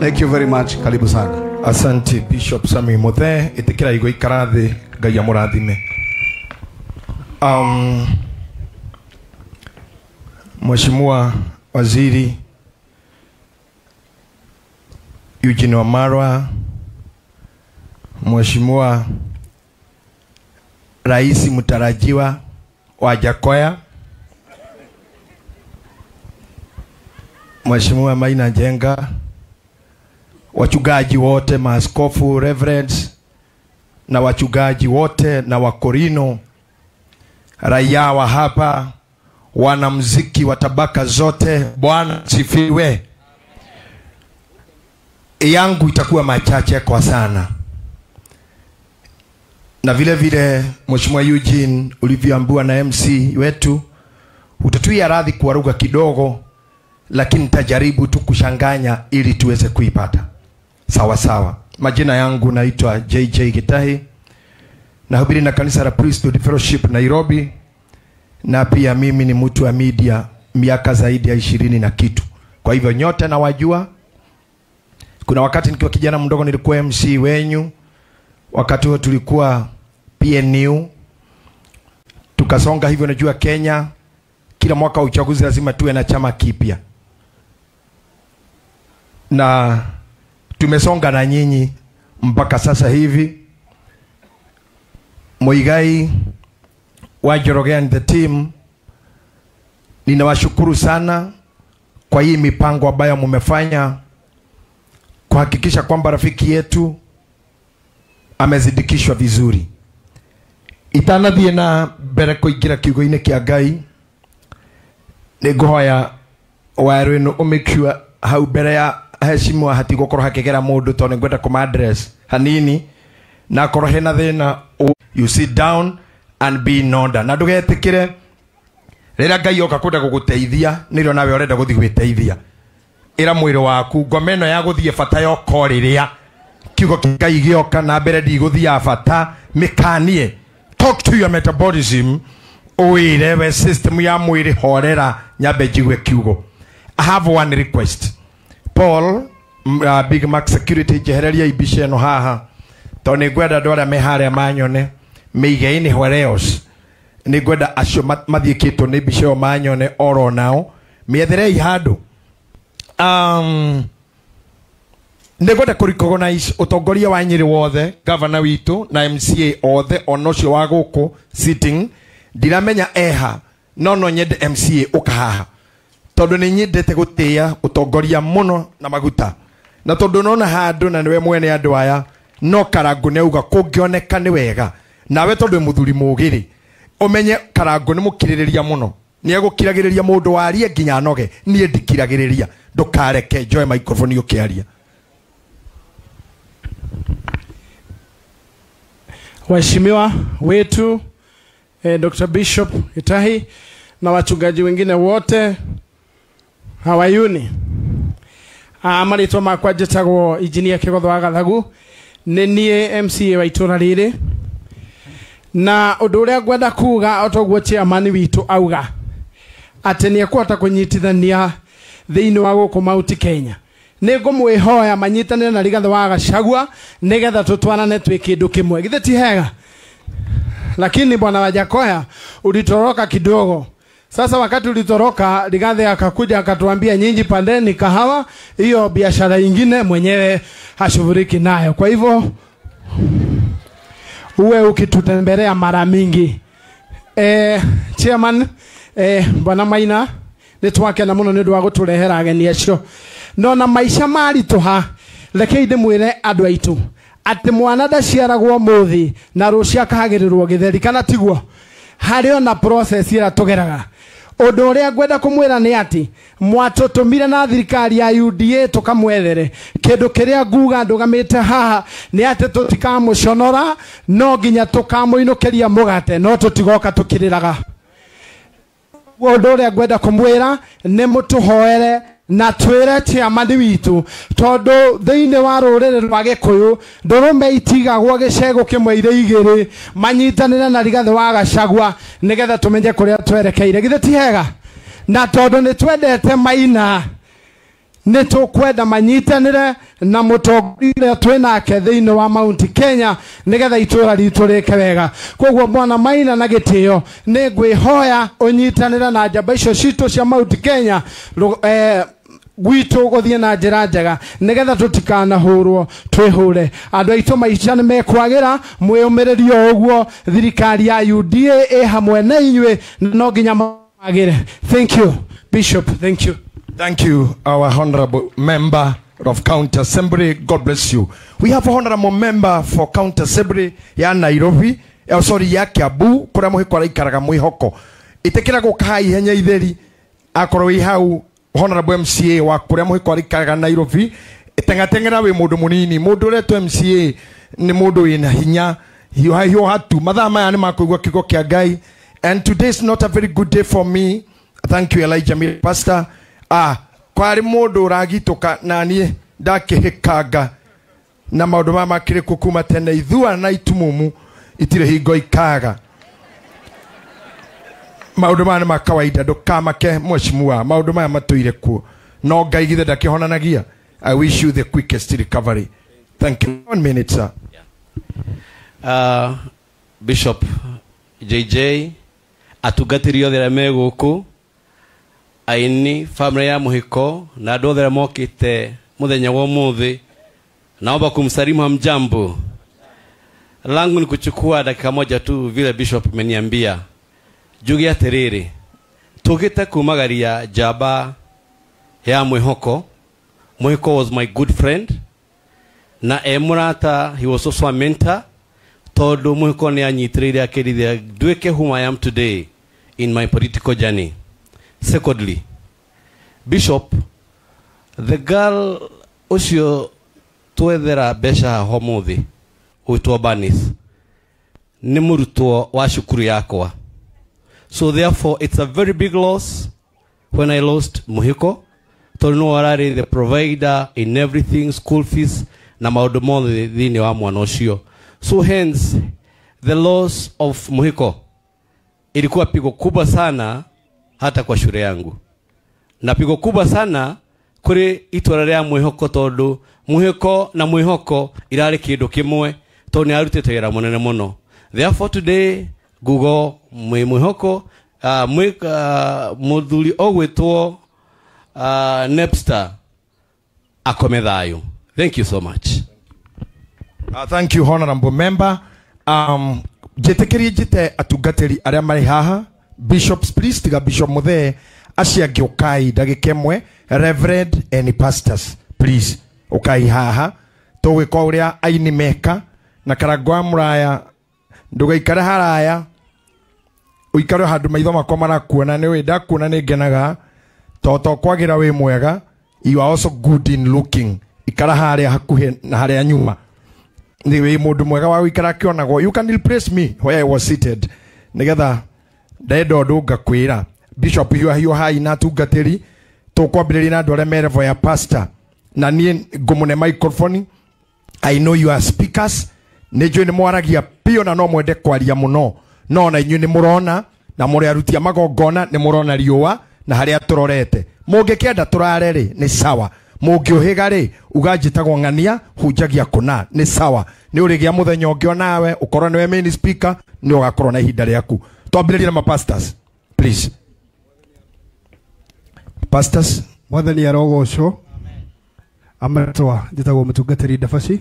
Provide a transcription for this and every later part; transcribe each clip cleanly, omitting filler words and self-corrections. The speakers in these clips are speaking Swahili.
Thank you very much. Karibu sana. Asante Bishop Sami Mothe itikira igo ikarathi Ngai amurathime. Mheshimiwa Waziri Eugene Wamalwa, Mheshimiwa Rais mtarajiwa wa Jakoya, Mheshimiwa Maina Njenga, wachungaji wote, maaskofu, reverends na wachungaji wote na wakorino, raia wa hapa, wanamuziki wa tabaka zote, Bwana sifiwe. Yangu itakuwa machache kwa sana. Na vile vile Mheshimiwa Eugene ulivyoambiwa na MC wetu, utatuia radhi kwa lugha kidogo, lakini nitajaribu tu kushanganya ili tuweze kuipata. Sawa sawa. Majina yangu naitwa JJ Gitahi. Nahubiri na kanisa la Priesthood Fellowship Nairobi. Na pia mimi ni mtu wa media miaka zaidi ya 20 na kitu. Kwa hivyo nyote na wajua. Kuna wakati nikiwa kijana mdogo nilikuwa MC wenyu. Wakati huo tulikuwa PNU. Tukasonga hivyo, najua Kenya kila mwaka wa uchaguzi lazima tuwe na chama kipya. Na tumesonga na nyinyi mpaka sasa hivi. Muigai wa Njoroge and the team, ninawashukuru sana kwa hii mipango ambayo mmefanya kuhakikisha kwamba rafiki yetu amezidikishwa vizuri. Itanathie na mbere kuingira kiugo-ini kia Ngai, nigohoya waru ino umekua hau mbere ya heshima hati gukorwo hakigera mundu to ningwenda kuma address hanini na korwo hena thina. You sit down and be in order. Na ndugetikire rira Ngai oka kwenda guguteithia niro nawe urenda guthi gwiteithia. Ira mwiri waku ngomeno ya guthie bata yo koriria kiugo Ngai gioka na mbere ndiguthia bata mikanie. Talk to your metabolism. Oire we system ya mwiri horera nyambe jigwe kiugo. I have one request. Paul, Big Mac Security jehereria ibisheno haha. To nigwenda ndwara mehare manyone meigeini hwereos. Nigwenda acio mathiekito ni ibisheo manyone oro nao. Mietherei handu. Nigwenda kuricognize utongoria wa Nyeri wothe, governor witu na MCA othe onocio wa guku sitting. Ndiramenya eha no nyende MCA ukahaha. Tondu ni nyendete gutia utongoria muno na maguta. Na tondu nona handu na niwe mwene andu aya no Karangu neuga kungioneka ni wega. Nawe tondu muthuri mugiri umenye Karangu ni mukiririria muno. Ni egukiragiriria mundu warie nginya noge. Ni ndikiragiriria. Ndukareke joe microphone ukiaria. Waheshimiwa wetu Dr. Bishop Gitahi na wachungaji wengine wote, hawayuni. Marĩtwa makwa njĩtagwo Engineer Kĩgotho wa Gathagu, nĩ niĩ MCA wa itũra rĩrĩ. Na ũndũ ũrĩa ngwenda kuga otoguo chairman witũ auga atĩ nĩ ekũhota kũnyitithania thĩinĩ wa gũkũ Mount Kenya. Nĩ ngũmwĩhoya manyitanĩre na Rigathĩ wa Gachagua nĩgetha tũtwarane twĩ kĩndũ kĩmwe. Githĩ ti hega? Lakini bwana wa Jakoya ulitoroka kidogo. Sasa wakati ulitoroka, Rigathĩ akakuja akatuambia nyinyi pandeni kahawa, hiyo biashara nyingine mwenyewe hashughuliki nayo. Kwa hivyo uwe ukitutembelea mara mingi. Chairman bwana Maina nitwake na muno nĩndũ wa gũtũrehera ageni acio. No na maisha marituha reke ndĩmwĩre andũ aitũ atĩ mwana ndaciaragwo mũthĩ na rũciũ akahagĩrĩrwo gĩtheri, kana tiguo? Harĩ ona process ĩrĩa tũgeraga. Ũndũ ũrĩa ngwenda kũmwĩra nĩ atĩ mwatũtũmire na thirikari ya UDA tũkamwethere. Kĩndũ kĩrĩa nguga ndũgamĩte haha nĩ atĩ tũtikamũconora, no nginya tũkamũinũkĩria mũgate, no tũtigoka tũkĩrĩraga. Ũndũ ũrĩa ngwenda kũmwĩra nĩ mũtũhoere na twĩre chairman witũ, tondu thĩinĩ wa rũrĩrĩ rwa Gĩkũyũ ndũrũme itigagwo gĩcegũ kĩmwe irĩ igĩrĩ, manyitanĩre na Rigathĩ wa Gachagua nĩgetha tũmenye kũrĩa twerekeire. Githĩ ti hega? Na tondu nĩ twendete Maina, nitukwenda manyitanire na mutongoria twinake thiini wa Mount Kenya nigetha itura ritu rike wega. Koguo Bwana Maina na Gitiyo ni ngwihoya unyitanire na njamba icio citu cia Mount Kenya gwitu guthie na njira njega nigetha tutikanahurwo twihure. Andu aitu maica ni mekwagira mwiyumiririo uguo thirikari ya UDA hamwe na inywe no nginya magire. Thank you Bishop, thank you. Thank you, our honorable member of County Assembly. God bless you. We have a honorable member for County Assembly ya Nairobi, ya Kiambu, kuria muhiko araikaraga mwihoko. Itekira guka ihenya itheri akorwo hau honorable MCA wa kuria muhiko araikaraga Nairobi. Tengatengera we mundu munini, mundu uretwo MCA ni mundu wina hinya, hiyo hatu mathaa maya ni makuigwa kigo kia Ngai. And today is not a very good day for me. Thank you, Elijah, Pastor. Kwari mundu uragituka na nie ndakihikanga na maundu ma makire kukuma tene ithua na itumumu itire hingo ikaga maundu ma ma kawaida ndukamake mweshimua maundu ma matuire ku no Ngai githe ndakihonanagia. I wish you the quickest recovery. Thank you. 1 minute, sir. Bishop JJ atugatirio thera meguku Ini family ya muhiko na andu othe mokite muthenya wa muthi, naomba kumsalimu hamjambo. Langu ni kuchukua dakika moja tu vile Bishop ameniambia. Jugi atiriri tugite kumagaria jaba ya muhiko. Muhiko was my good friend na emurata, he was also a mentor. Todo muhiko ni anyitirire akirithia duike whom I am today in my political journey. Secondly, Bishop, the girl usio twethera besha homuthi uitwa Banis ni murutwo wa shukuru yakwa. So therefore it's a very big loss when I lost Muhiko. Tono arari the provider in everything, school fees na maundu mothe thini wa mwana ucio. So hence the loss of Muhiko ilikuwa pigo kubwa sana hata kwa shule yangu. Na pigo kubwa sana kuri itura ria Muhiko tondu Muhiko na Muhiko irari kindu kimwe tondu ni arutite wira munene muno. Therefore today Google Muhiko muthuri ogwitwo Nepster akome thayo. Thank you so much. Thank you, honorable member. Jetekeri jite atugateri aria mari haha. Bishops, please, tiga Bishop Muthe acia giokai dagikemwe, Reverend and pastors, please. Okai haha towe kwa uria aini meka na karagwa muraya ndugaikara haraya uikaro handu maitho makwa marakuona ni wenda kuona ni ngenaga toto kwagira we mwega. You are also good in looking. Ikara haria hakuhe na haria nyuma ni we mundu mwega wa uikara kionagwo. You can replace me where I was seated nigetha dedo nduga kwira Bishop hiyo hai na tugateri to kwambiriria na ndore merevo ya pastor na nie ngumune microphone. I know you are speakers nejo ni mwaragia pio na no mwende kwaria muno no na inyu ni murona na muri arutia magongona ni murona riua na haria turorete mungikienda turare ri ni sawa mungiuhiga ri uganjitagwo ng'ania hunjagia kuna ni sawa ni urigia muthenya ungio nawe ukorwo niwe main speaker ni ugakorwo na ihinda riaku. Twambiririe na pastors please. Pastors Mwathani arogocwo. Amatwa njitagwo mutungatiri Dabaci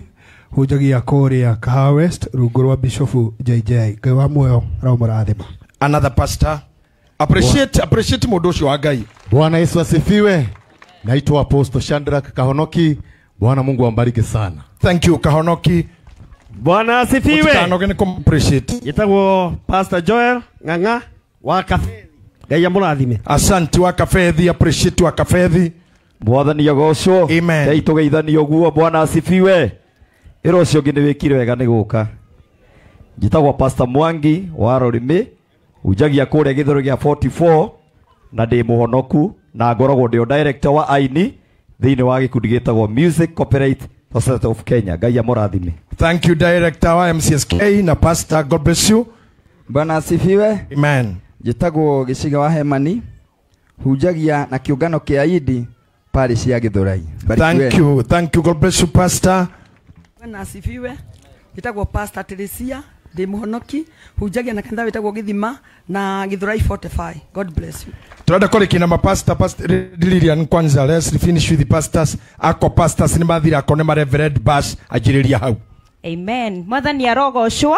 hunjagia kuria Kahawa West rungu rwa Bishop JJ. Ngai wa muoyo raumurathima. Another pastor. Appreciate mundu ucio wa Ngai. Bwana Yesu asifiwe. Naitwa Apostle Shadrack Kahonoki. Bwana Mungu ambariki sana. Thank you Kahonoki. Bwana asifiwe. Kahonoki ni appreciate. Yitagwo Pastor Joel Ng'ang'a wa Kafethi. Ngai amurathime. Asante wa Kafethi, appreciate wa Kafethi. Mwathani agocwo. Amen. Ngai tugeithanio guo. Bwana asifiwe. Iro cio ngi ni wikire wega ni guka. Njitagwo Pastor Mwangi wa Rorimi. Ujagia kuria githoro gia 44 na ndi muhonoku na ngoragwo ndio director wa aini thiini wa gikundi gitagwo Music Copyright Society of Kenya. Ngai amurathime. Thank you director wa MCSK na pastor. God bless you. Bwana asifiwe. Amen. Njitagwo Giciga wa Hemani. Hujagia na kiungano kia Idi parish ya Githurai. Thank you, God bless you, Pastor. Bwana asifiwe. Nitagwo Pastor Teresia de Muhonoki, hujagia na kanitha witagwo Githima na Githurai 45. God bless you. Turada kole kina mapasta, Pastor Lilian kwanza, let's finish with the pastors. Ako pastors ni mathira akone ma Reverend Bash ajiriria hau. Amen. Mwathani arogocwo.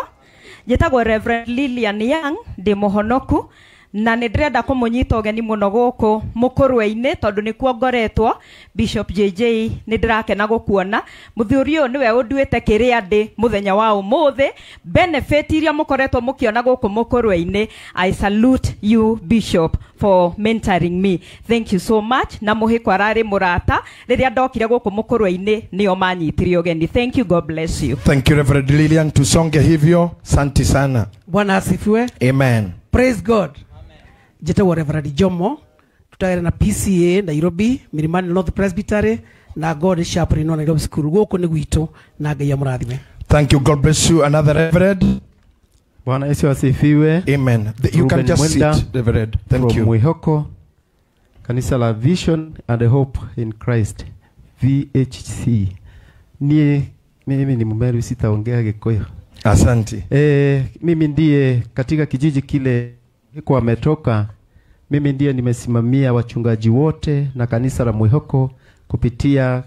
Njĩtagwo Reverend Lilian Young de Muhonoku na nĩ ndĩrenda kũmũnyita ũgeni mũno gũkũ mũkũrwe-inĩ tondũ nĩkuo ngoretwo Bishop JJ nĩ ndĩrakena gũkuona mũthuri ũyũ nĩwe ũnduĩte kĩrĩa ndĩ mũthenya wa ũmũthĩ benefit iria mũkoretwo mũkĩona gũkũ mũkũrwe-inĩ. I salute you Bishop for mentoring me. Thank you so much. Na mũhĩko ararĩ mũrata rĩrĩa ndokire gũkũ mũkũrwe-inĩ nĩo manyitire ũgeni. Thank you, God bless you. Thank you Reverend Lilian, tusonge hivyo. Asante sana. Bwana asifiwe. Amen. Praise God. Njĩtagwo Reverend Jomo, tutagera na PCA Nairobi, Milimani North Presbytery na God Chaplain no Nairobi School. Gũkũ nĩ gwitũ na Ngai amũrathime. Thank you, God bless you. Another Reverend. Bwana Yesu asifiwe. Amen. You can just sit, Reverend. Thank you. Mwihoko, kanisa la Vision and Hope in Christ, VHC. Mimi ni Mumeru, sitaongea Gikuyu. Asante. Mimi ndiye katika kijiji kile kwa ametoka, mimi ndiye nimesimamia wachungaji wote na kanisa la Mwihoko kupitia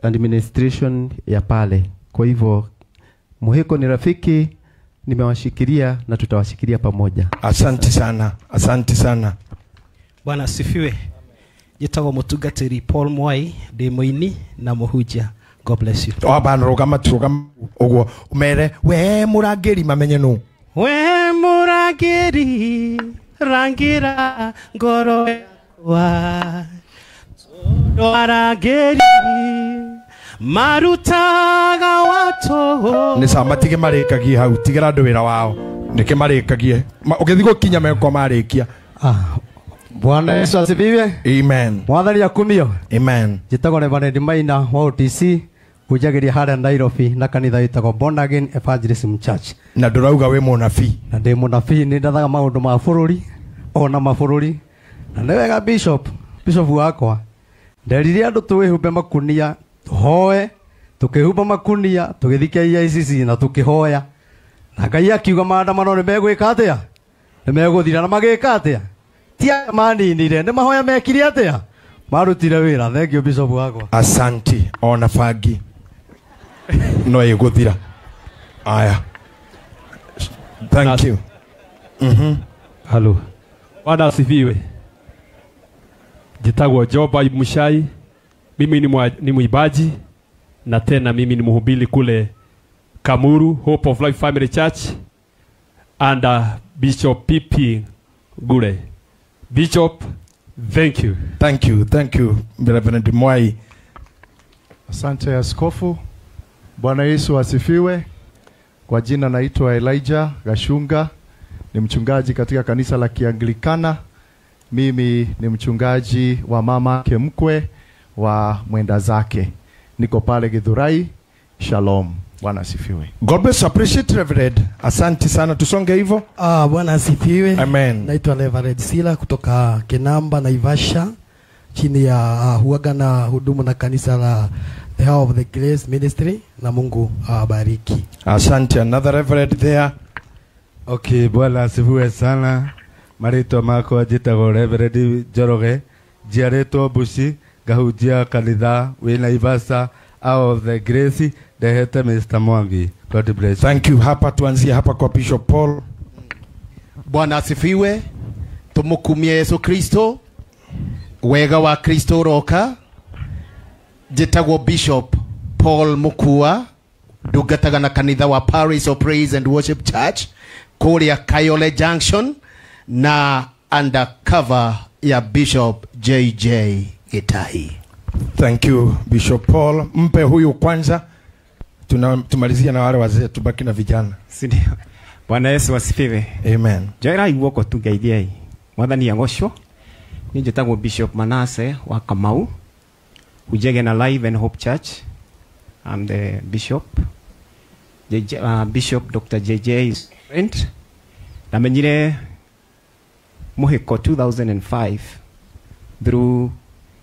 administration ya pale. Kwa hivyo Mwihoko ni rafiki, nimewashikilia na tutawashikilia pamoja. Asante sana. Asante sana. Bwana asifiwe. Njĩtagwo mũtungatĩri Paul Mwai de Moini na Mũhunjia. God bless you. Rogama ogwo umere we murangeri mamenye nu. We murangeri rangira ngoro wa Murangeri marutaga watu. Ni sama tige marikagie hau tigera andu wira wao. Nike marikagie. Ugethi gukinya meko marikia. Bwana Yesu asifiwe. Amen. Mwathani akumio. Amen. Njĩtagwo Reverend Maina wa OTC. Hujagiria harĩa Nairobi na kanitha wĩtagwo Born Again Evangelism Church. Na ndurauga we mũnabii. Na ndĩ mũnabii nĩ ndathaga maũndũ ma bũrũri ona mabũrũri. Na nĩ wega Bishop wakwa. Nderire andũ twĩhumbe makunia tũhoe, tũkĩhumba makunia tũgĩthika ICC na tũkĩhoya. Na Ngai akiuga maandamano nĩ megwĩka atĩa? Nĩ megũthira na magĩka atĩa? Tia maninire nĩ mahoya mekire atĩa? Marutire wĩra. Thank you Bishop wakwa. Asante ona fagi. No iguthira. Aya. Thank you. Hello. Bwana asifiwe. Njĩtagwo Joba Mushai. Mimi ni mwimbaji na tena mimi ni mhubiri kule Kamuru Hope of Life Family Church under Bishop PP Gure. Bishop, thank you. Thank you. Thank you Reverend Mwai. Asante askofu. Bwana Yesu asifiwe. Kwa jina naitwa Elijah Gashunga. Ni mchungaji katika kanisa la Kianglikana. Mimi ni mchungaji wa mama Kemkwe wa mwenda zake. Niko pale Githurai. Shalom. Bwana asifiwe. God bless, appreciate Reverend. Asante sana, tusonge hivyo. Bwana asifiwe. Amen. Naitwa Reverend Sila kutoka Kinamba Naivasha, chini ya huaga na hudumu na kanisa la The Hour of the Grace Ministry, na Mungu awabariki. Asante. Another Reverend there. Okay, Bwana asifiwe sana. Marito mako njĩtagwo Reverend Njoroge, njiarĩtwo Bushi, ngahunjia kanitha wĩ Naivasha Hour of the Grace, ndehete Mr. Mwangi. God bless. Thank you. Hapa tuanzie hapa kwa Bishop Paul. Bwana asifiwe. Tumukumie Yesu Kristo. Wega wa Kristo roka. Njĩtagwo Bishop Paul Mukua, ndungataga na kanitha wa Paris of Praise and Worship Church kũrĩa Kayole Junction na undercover ya Bishop JJ Gitahi. Thank you Bishop Paul. Mpe huyu kwanza. Tumalizia na wale wazee, tubaki na vijana. Sindio. Bwana Yesu asifiwe. Amen. Joera iwoko tungeithiai. Mwathani agocwo. Ni njĩtagwo Bishop Manase wa Kamau. Hujege na Live and Hope Church. I'm the bishop. Bishop Dr. JJ is friend. Namenyire Muhiko 2005 through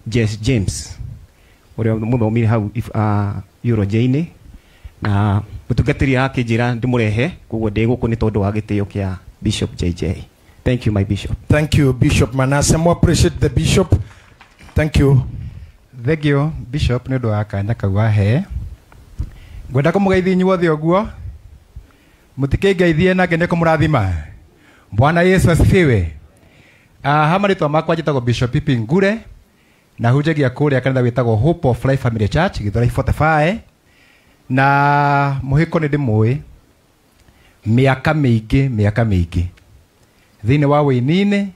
Jess James uria muthomire hau Euro-inĩ na mutungatiri yake njira ndimurehe koguo ndi guku ni tondu wa gitio kia Bishop JJ. Thank you my bishop. Thank you Bishop Manasseh. More appreciate the bishop. Thank you. Thank you Bishop nĩ ũndũ wa kanya kau ahe. Ngwenda kũmũgeithia inyuothe ũguo. Mũtikĩngeithie nake nĩ kũmũrathima. Bwana Yesu asifiwe. Hama rĩtwa makwa njĩtagwo Bishop Pipi Ngure na hunjagia kũrĩa kanitha wĩtagwo Hope of Life Family Church Githurai 45 na mũhĩko nĩ ndĩmũĩ mĩaka mĩingĩ thĩinĩ wa wĩini-inĩ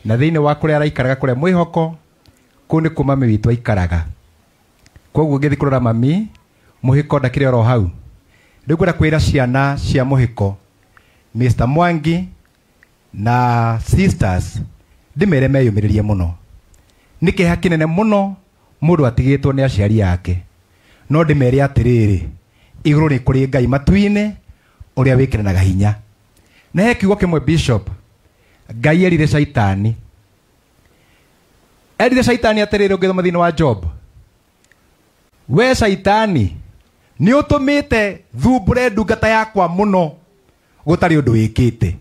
na thĩinĩ wa kũrĩa araikaraga kũrĩa mwĩhoko kũu nĩ kuo mami witũ aikaraga. Koguo ngĩthiĩ kũrora mami mũhĩko ndakĩrĩ oro hau. Rĩu ngwenda kwĩra ciana cia mũhĩko Mr. Mwangi na sisters ndĩmere meyũmĩrĩrie mũno. Nĩ kĩeha kĩnene mũno mũndũ atigĩtwo nĩ aciari yake. No ndĩmere atĩrĩrĩ, igũrũ nĩ kũrĩ Ngai matu-inĩ ũrĩa wĩkĩranaga hinya. Na he kiugo kĩmwe Bishop, Ngai erire Shaitani. Erire Shaitani atĩrĩrĩ ũngĩthoma thĩinĩ wa Job. We Shaitani, nĩ ũtũmĩte thumbũre ndungata yakwa mũno gũtarĩ ũndũ wĩkĩte.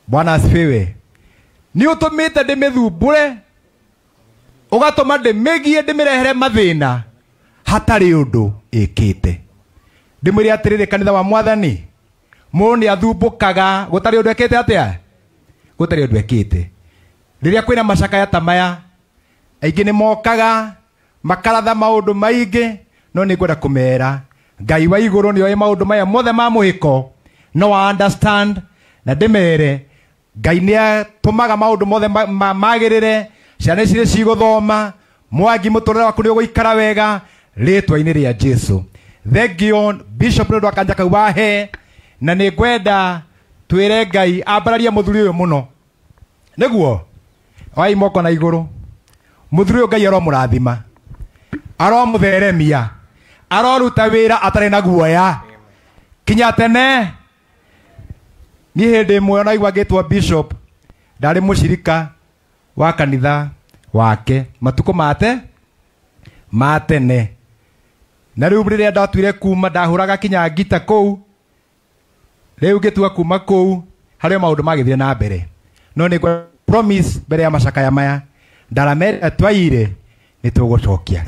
Bwana asifiwe. Nĩ ũtũmĩte ndĩmĩthumbũre ũgatũma ndĩmĩgie ndĩmĩrehere mathĩna hatarĩ ũndũ ĩkĩte. Ndĩmwĩre atĩrĩrĩ kanitha wa Mwathani, mũndũ nĩ athumbũkaga gũtarĩ ũndũ ekĩte atĩa? Gũtarĩ ũndũ ekĩte. Rĩrĩa kwĩna macakaya ta maya, aingĩ nĩ mokaga makaratha maũndũ maingĩ, no nĩ ngwenda kũmera Ngai wa igũrũ nĩ oĩ maũndũ maya mothe ma mũhĩko, no understand na ndĩmere Ngai nĩ atũmaga maũndũ mothe magĩrĩre, ciana ici cigũthoma, Mwangi mũtũrĩre waku nĩ ũgũikara wega rĩtwa-inĩ rĩa Jesu. Thank you Bishop nĩ ũndũ wa kanya kau wahe, na nĩ ngwenda twĩre Ngai ambararie mũthuri ũyũ mũno. Nĩguo wai moko na igũrũ, mũthuri ũyũ Ngai aromũrathima, aromũtheremia, aroruta wĩra atarĩ na guoya kinya tene. Niĩ hĩndĩ ĩmwe ona igua ngĩtwo Bishop, ndarĩ mũcirika wa kanitha wake matukũ ma tene. Na rĩu rĩrĩa ndatuire kuma ndahũraga kinya ngita kũu, rĩu ngĩtua kuma kũu harĩa maũndũ magĩthire na mbere. No nĩ promise mbere ya macakaya maya ndaramere twaire nĩ tũgũcokia.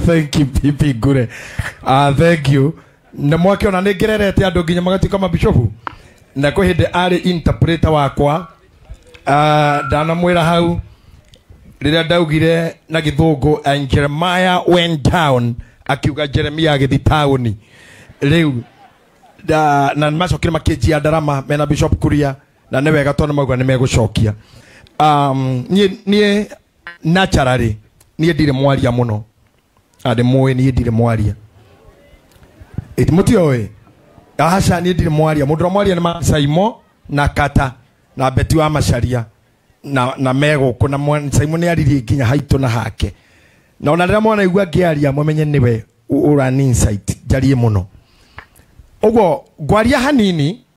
Thank you Pipi Ngure. Thank you. Na mwakiona nĩ ngererete andũ nginya magatuĩka mabishopu. Na kwĩ hĩndĩ arĩ interpreter wakwa, ndanamwĩra hau rĩrĩa ndaugire na gĩthũngũ and Jeremiah went down, akiuga Jeremiah agĩthi taũni. Rĩu na macokire makĩnjia ndarama mena Bishop Kuria, na nĩ wega tondũ mauga nĩ megũcokia. Niĩ naturally niĩ ndirĩ mwaria mũno, andĩ mũĩ niĩ ndirĩ mwaria. Mũtioĩ aca niĩ ndirĩ mwaria. Mũndũ wa mwaria nĩ Saimo na Kata na Beti wa Macharia na megũkũ, na Saimo nĩ aririe nginya haitũ na hake. Na ona rĩrĩa mwana igua ngĩaria mũmenye nĩwe ũrani insight njarie mũno. Ũguo ngwaria hanini